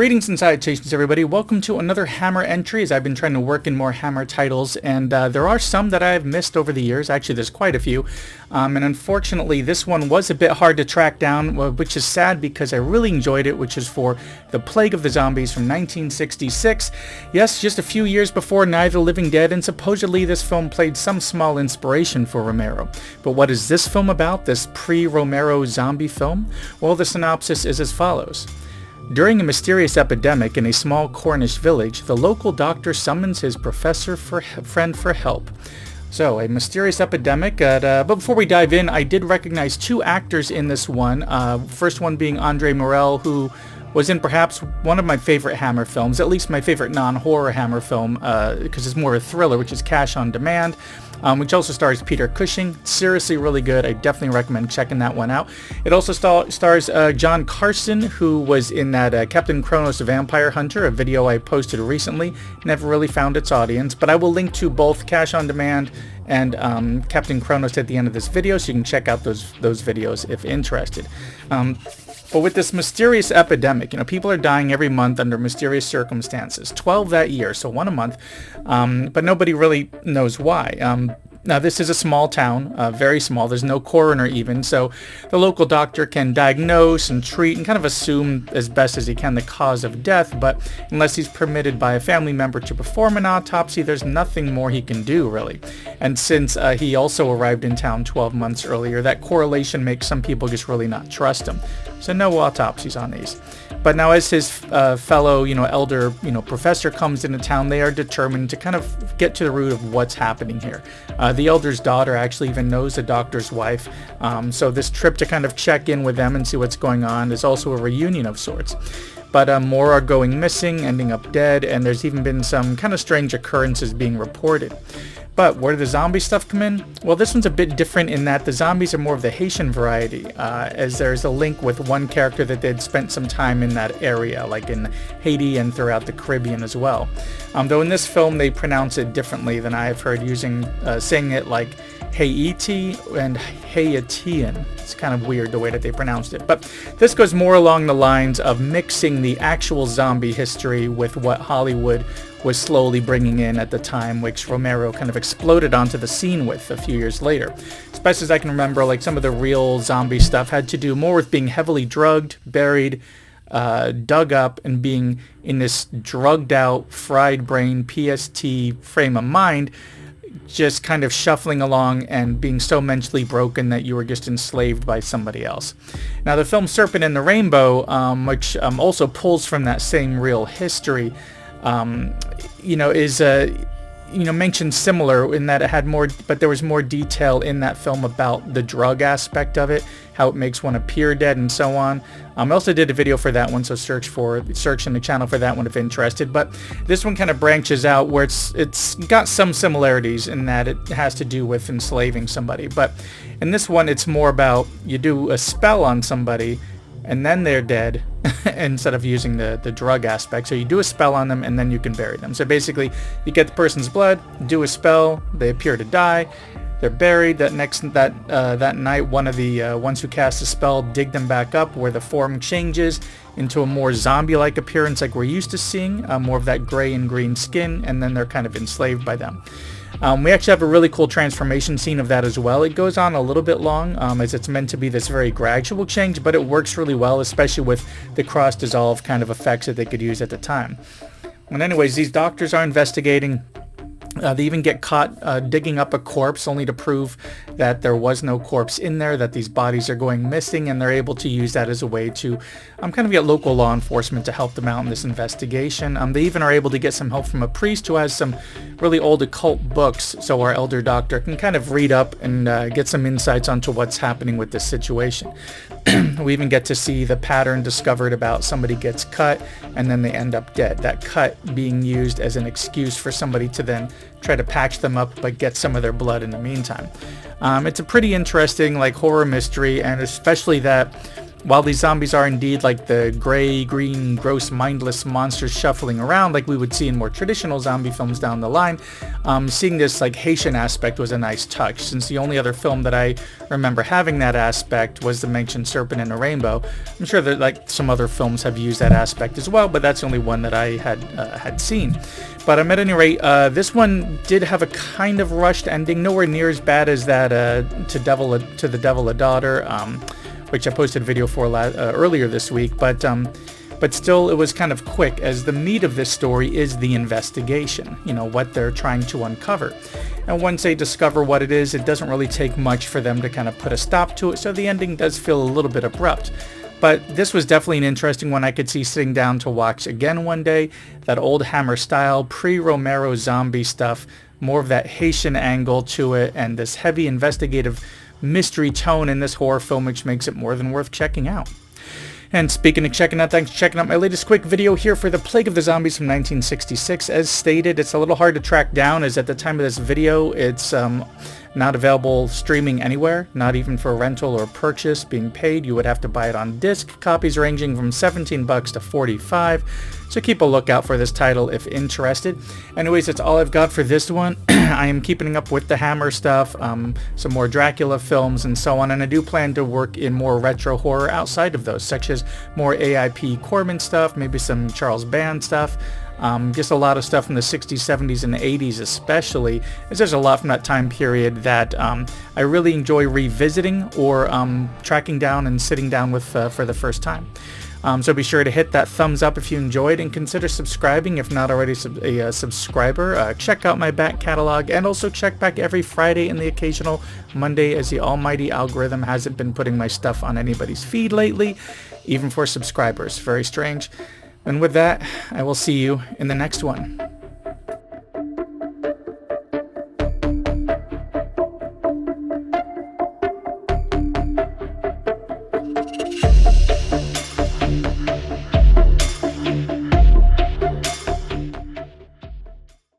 Greetings and salutations, everybody. Welcome to another Hammer entry, as I've been trying to work in more Hammer titles, and there are some that I've missed over the years. Actually, there's quite a few, and unfortunately this one was a bit hard to track down, which is sad because I really enjoyed it, which is for The Plague of the Zombies from 1966. Yes, just a few years before Night of the Living Dead, and supposedly this film played some small inspiration for Romero. But what is this film about, this pre-Romero zombie film? Well, the synopsis is as follows. During a mysterious epidemic in a small Cornish village, the local doctor summons his friend for help. So, a mysterious epidemic, but before we dive in, I did recognize two actors in this one. First one being Romero, who was in perhaps one of my favorite Hammer films, at least my favorite non-horror Hammer film, because it's more a thriller, which is Cash on Demand, which also stars Peter Cushing. Seriously really good. I definitely recommend checking that one out. It also stars John Carson, who was in that Captain Kronos Vampire Hunter, a video I posted recently. Never really found its audience, but I will link to both Cash on Demand and Captain Kronos at the end of this video, so you can check out those videos if interested. But with this mysterious epidemic, people are dying every month under mysterious circumstances. 12 that year, so one a month, but nobody really knows why. Now, this is a small town, very small. There's no coroner even, so the local doctor can diagnose and treat and kind of assume as best as he can the cause of death, but unless he's permitted by a family member to perform an autopsy, there's nothing more he can do, really. And since he also arrived in town 12 months earlier, that correlation makes some people just really not trust him. So no autopsies on these. But now as his fellow, elder, professor comes into town, they are determined to kind of get to the root of what's happening here. The elder's daughter actually even knows the doctor's wife. So this trip to kind of check in with them and see what's going on is also a reunion of sorts. But more are going missing, ending up dead, and there's even been some kind of strange occurrences being reported. But where did the zombie stuff come in? Well, this one's a bit different in that the zombies are more of the Haitian variety, as there's a link with one character that they'd spent some time in that area, like in Haiti and throughout the Caribbean as well. Though in this film they pronounce it differently than I've heard, saying it like Haiti and Haitian. It's kind of weird the way that they pronounced it. But this goes more along the lines of mixing the actual zombie history with what Hollywood was slowly bringing in at the time, which Romero kind of exploded onto the scene with a few years later. As best as I can remember, like some of the real zombie stuff had to do more with being heavily drugged, buried, dug up, and being in this drugged out, fried brain, PST frame of mind, just kind of shuffling along and being so mentally broken that you were just enslaved by somebody else. Now, the film Serpent and the Rainbow, which also pulls from that same real history, is mentioned similar in that it had more, but there was more detail in that film about the drug aspect of it, how it makes one appear dead and so on. I also did a video for that one, so search in the channel for that one if interested. But this one kind of branches out where it's got some similarities in that it has to do with enslaving somebody. But in this one, it's more about you do a spell on somebody and then they're dead instead of using the drug aspect. So you do a spell on them and then you can bury them. So basically you get the person's blood, do a spell, they appear to die, they're buried. That night, one of the ones who cast the spell dig them back up, where the form changes into a more zombie-like appearance like we're used to seeing, more of that gray and green skin, and then they're kind of enslaved by them. We actually have a really cool transformation scene of that as well. It goes on a little bit long, as it's meant to be this very gradual change, but it works really well, especially with the cross-dissolve kind of effects that they could use at the time. And anyways, these doctors are investigating. They even get caught digging up a corpse, only to prove that there was no corpse in there, that these bodies are going missing, and they're able to use that as a way to kind of get local law enforcement to help them out in this investigation. They even are able to get some help from a priest who has some really old occult books, so our elder doctor can kind of read up and get some insights onto what's happening with this situation. We even get to see the pattern discovered about somebody gets cut and then they end up dead. That cut being used as an excuse for somebody to then try to patch them up but get some of their blood in the meantime. It's a pretty interesting horror mystery, and especially that while these zombies are indeed like the gray, green, gross, mindless monsters shuffling around like we would see in more traditional zombie films down the line, seeing this like Haitian aspect was a nice touch, since the only other film that I remember having that aspect was the mentioned Serpent in a Rainbow. I'm sure that like some other films have used that aspect as well, but that's the only one that I had seen. But at any rate, this one did have a kind of rushed ending, nowhere near as bad as that To the Devil a Daughter, which I posted a video for earlier this week, but still it was kind of quick, as the meat of this story is the investigation, what they're trying to uncover. And once they discover what it is, it doesn't really take much for them to kind of put a stop to it, so the ending does feel a little bit abrupt. But this was definitely an interesting one I could see sitting down to watch again one day. That old Hammer style, pre-Romero zombie stuff, more of that Haitian angle to it, and this heavy investigative mystery tone in this horror film, which makes it more than worth checking out. And speaking of checking out, thanks for checking out my latest quick video here for The Plague of the Zombies from 1966. As stated, it's a little hard to track down, as at the time of this video, it's not available streaming anywhere, not even for rental or purchase being paid. You would have to buy it on disc, copies ranging from $17 to $45. So keep a lookout for this title if interested. Anyways, that's all I've got for this one. I am keeping up with the Hammer stuff, some more Dracula films and so on, and I do plan to work in more retro horror outside of those, such as more AIP Corman stuff, maybe some Charles Band stuff. Just a lot of stuff from the 60s, 70s, and 80s especially, as there's a lot from that time period that I really enjoy revisiting or tracking down and sitting down with for the first time. So be sure to hit that thumbs up if you enjoyed, and consider subscribing if not already a subscriber. Check out my back catalog, and also check back every Friday and the occasional Monday, as the almighty algorithm hasn't been putting my stuff on anybody's feed lately, even for subscribers. Very strange. And with that, I will see you in the next one.